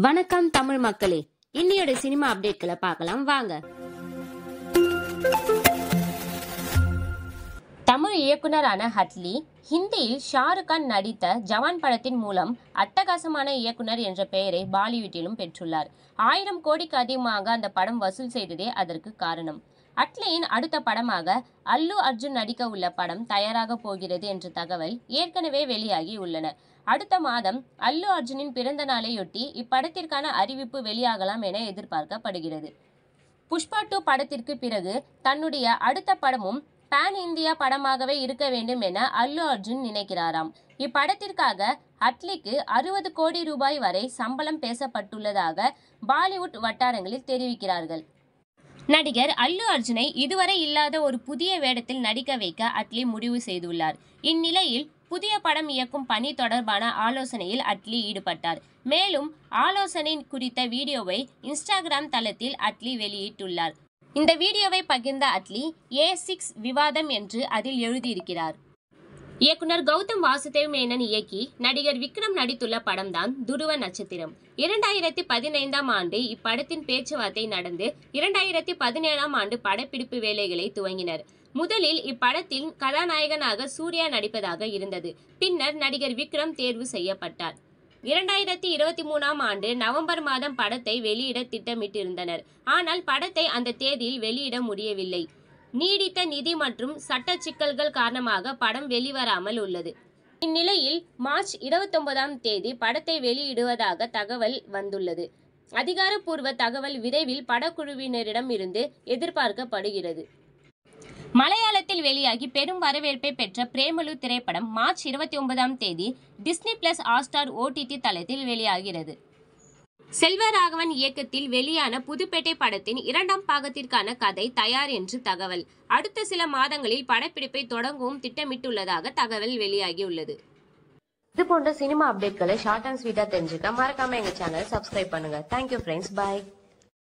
வணக்கம் தமிழ் மக்களே, இன்னையோட சினிமா அப்டேட்களை பார்க்கலாம் வாங்க. தமிழ் இயக்குனரான அட்லி ஹிந்தியில் ஷாருக் கான் நடித்த ஜவான் படத்தின் மூலம் அட்டகாசமான இயக்குனர் என்ற பெயரை பாலிவுட்டிலும் பெற்றுள்ளார். 1000 கோடிக்கு அதிகமாக அந்த படம் வசூல் செய்ததே அதற்கு காரணம். அட்லியின் அடுத்த படமாக அல்லு அர்ஜுன் நடிக்க உள்ள படம் தயாராக போகிறது என்ற தகவல் ஏற்கனவே வெளியாகி உள்ளன. அடுத்த மாதம் அல்லு அர்ஜுனின் பிறந்த நாளையொட்டி இப்படத்திற்கான அறிவிப்பு வெளியாகலாம் என எதிர்பார்க்கப்படுகிறது. புஷ்பா 2 படத்திற்கு பிறகு தன்னுடைய அடுத்த படமும் பேன் இந்தியா படமாகவே இருக்க வேண்டும் என அல்லு அர்ஜுன் நினைக்கிறாராம். இப்படத்திற்காக அட்லிக்கு 60 கோடி ரூபாய் வரை சம்பளம் பேசப்பட்டுள்ளதாக பாலிவுட் வட்டாரங்களில் தெரிவிக்கிறார்கள். நடிகர் அல்லு அர்ஜுனை இதுவரை இல்லாத ஒரு புதிய வேடத்தில் நடிக்க வைக்க அட்லி முடிவு செய்துள்ளார். இந்நிலையில் புதிய படம் இயக்கும் பணி தொடர்பான ஆலோசனையில் அட்லி ஈடுபட்டார். மேலும் ஆலோசனை குறித்த வீடியோவை இன்ஸ்டாகிராம் தளத்தில் அட்லி வெளியிட்டுள்ளார். இந்த வீடியோவை பகிர்ந்த அட்லி A6 விவாதம் என்று அதில் எழுதியிருக்கிறார். இயக்குனர் கௌதம் வாசுதேவ் மேனன் இயக்கி நடிகர் விக்ரம் நடித்துள்ள படம்தான் துருவ நட்சத்திரம். 2015ஆம் ஆண்டு இப்படத்தின் பேச்சுவார்த்தை நடந்து 2017ஆம் ஆண்டு படப்பிடிப்பு வேலைகளை துவங்கினர். முதலில் இப்படத்தின் கதாநாயகனாக சூர்யா நடிப்பதாக இருந்தது. பின்னர் நடிகர் விக்ரம் தேர்வு செய்யப்பட்டார். 2023ஆம் ஆண்டு நவம்பர் மாதம் படத்தை வெளியிட திட்டமிட்டிருந்தனர். ஆனால் படத்தை அந்த தேதியில் வெளியிட முடியவில்லை. நீடித்த நிதி மற்றும் சட்ட சிக்கல்கள் காரணமாக படம் வெளிவராமல் உள்ளது. இந்நிலையில் மார்ச் 29ஆம் தேதி படத்தை வெளியிடுவதாக தகவல் வந்துள்ளது. அதிகாரப்பூர்வ தகவல் விரைவில் படக்குழுவினரிடம் இருந்து எதிர்பார்க்கப்படுகிறது. மலையாளத்தில் வெளியாகி பெரும் வரவேற்பை பெற்ற பிரேமலு திரைப்படம் மார்ச் 29ஆம் தேதி டிஸ்னி பிளஸ் ஹாட்ஸ்டார் OTT தளத்தில் வெளியாகிறது. செல்வராகவன் இயக்கத்தில் வெளியான புதுப்பேட்டை படத்தின் 2ஆம் பாகத்திற்கான கதை தயார் என்று தகவல். அடுத்த சில மாதங்களில் படப்பிடிப்பை தொடங்கவும் திட்டமிட்டுள்ளதாக தகவல் வெளியாகியுள்ளது. இது போன்ற சினிமா அப்டேட்களை ஷார்ட் அண்ட் ஸ்வீட்டா தெரிஞ்சுக்க மறக்காம எங்க சேனலை சப்ஸ்கிரைப் பண்ணுங்க. தேங்க்யூ ஃப்ரெண்ட்ஸ், பாய்.